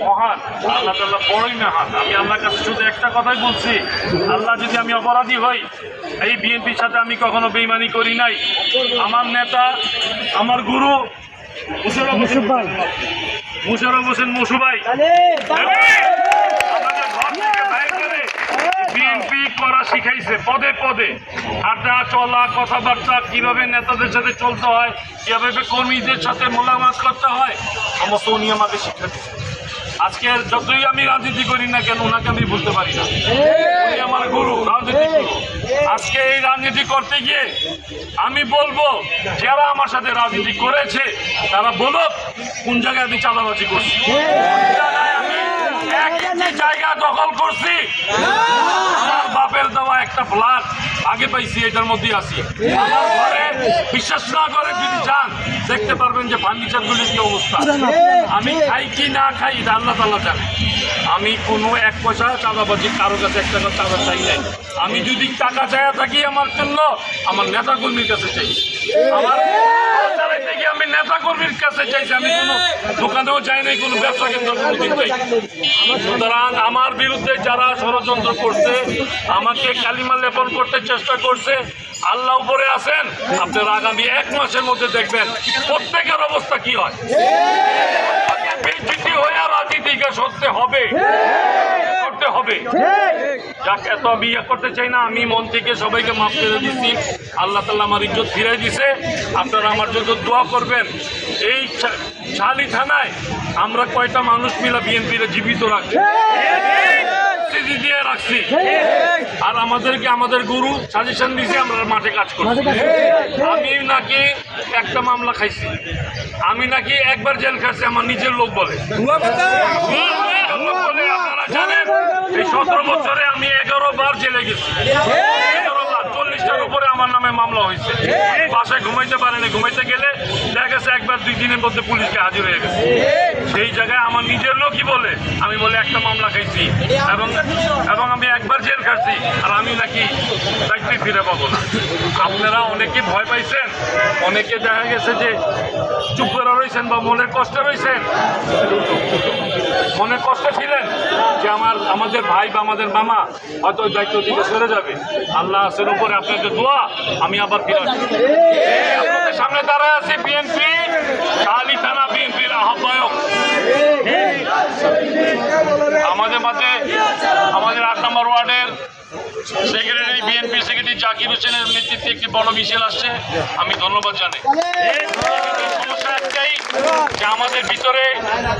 মহান আল্লাহ তাআলা বড়ই মহান। আমি আল্লাহর কাছে শুধু একটা কথাই বলছি, আল্লাহ যদি আমি অপরাধী হই, এই বিএনপির সাথে আমি কখনো বেইমানি করি নাই। আমার নেতা, আমার গুরু মুশাররফ হোসেন মশু ভাই আমাদের ঘর থেকে বাইর করে বিএনপি করা শিখাইছে পদে পদে, আড্ডা চলা, কথাবার্তা, কিভাবে নেতাদের সাথে চলতে হয়, কিভাবে কর্মীদের সাথে মোলাকাত করতে হয়, সমস্ত উনি আমাকে শিক্ষা দিচ্ছে। আজকে যতই আমি রাজনীতি করি না কেন, ওনাকে আমি বলতে পারি না, উনি আমার গুরু, রাজনীতি গুরু। আজকে এই রাজনীতি করতে গিয়ে আমি বলবো, যারা আমার সাথে রাজনীতি করেছে তারা বলুক কোন জায়গায় আমি চাঁদাবাজি করছি, আমি একটি জায়গা দখল করছি। আমার বাপের দেওয়া একটা ফ্ল্যাট আগে পাইছি, এটার মধ্যে আছি। আমার ঘরে বিশ্বাস না করে যদি যান দেখতে পারবেন যে ফার্নিচারগুলির কি অবস্থা। আমি খাই কি না খাই এটা আল্লাহ তাআলা জানে। আমি কোনো এক পয়সা চাঁদাবাজি কারো কাছে একটা চাঁদা চাই নাই। আমি যদি টাকা চাইয়া থাকি আমার জন্য, আমার নেতা কর্মীর কাছে চাই। আমার থেকে আমি নেতা কর্মীর কাছে চাইছি, আমি কোনো দোকানেও যাই নাই, কোনো ব্যবসা কেন্দ্র কোনোদিন চাই। সুতরাং আমার বিরুদ্ধে যারা ষড়যন্ত্র করছে, আমাকে কালিমা লেপন করতে চেষ্টা করছে, আল্লাহ উপরে আছেন। আপনারা আগামী 1 মাসের মধ্যে দেখবেন প্রত্যেকের অবস্থা কি হয়। বেইজ্জতি হয়ে রাজনীতিকে সরতে হবে, করতে হবে। যাক, এত বিয়ে করতে চাই না। আমি মন থেকে সবাইকে মাফ করে দিচ্ছি। আল্লাহ তাআলা আমার ইজ্জত ফিরাই দিছে। আপনারা আমার জন্য দোয়া করবেন। এই শালি থানায় আমরা কয়টা মানুষ মিলে বিএনপির জীবিত রাখছি, দিয়ে রাখছি, আর আমাদেরকে আমাদের গুরু সাজেশন দিয়েছে আমরা মাঠে কাজ করছি। আমি নাকি একটা মামলা খাইছি, আমি নাকি একবার জেল খাইছি, আমার নিজের লোক বলে। আপনারা জানেন এই 17 বছরে আমি 11 বার জেলে গেছি, 11 বার, 40টার উপরে আমার নামে মামলা হয়েছে। বাসায় ঘুমাইতে পারেনি, ঘুমাইতে গেলে দেখা গেছে 1-2 দিনের মধ্যে পুলিশকে হাজির হয়ে গেছে। সেই জায়গায় আমার নিজের লোকই বলে, আমি বলে একটা মামলা খাইছি এবং আমি একবার জেল খাচ্ছি, আর আমি নাকি চাকরি ফিরে পাবো না। আপনারা অনেকে ভয় পাইছেন, অনেকে দেখা গেছে যে চুপ করে রয়েছেন বা মনের কষ্টে রয়েছেন, মনে কষ্ট ছিলেন যে আমাদের ভাই বা আমাদের মামা হয়তো ওই দায়িত্ব থেকে সরে যাবে। আল্লাহ আসের উপরে আপনাদের দোয়া, আমি আবার ফিরে আসছি। আপনাদের সামনে দাঁড়ায় আছি বিএনপি কালী থানা বিএনপির আহ্বায়ক। আমাদের মাঝে আমাদের 8 নম্বর ওয়ার্ডের সেক্রেটারি, বিএনপি সেক্রেটারি জাকির হোসেনের নেতৃত্বে একটি বড় মিছিল আসছে। আমি ধন্যবাদ জানাই। সমস্যা একটাই যে আমাদের ভিতরে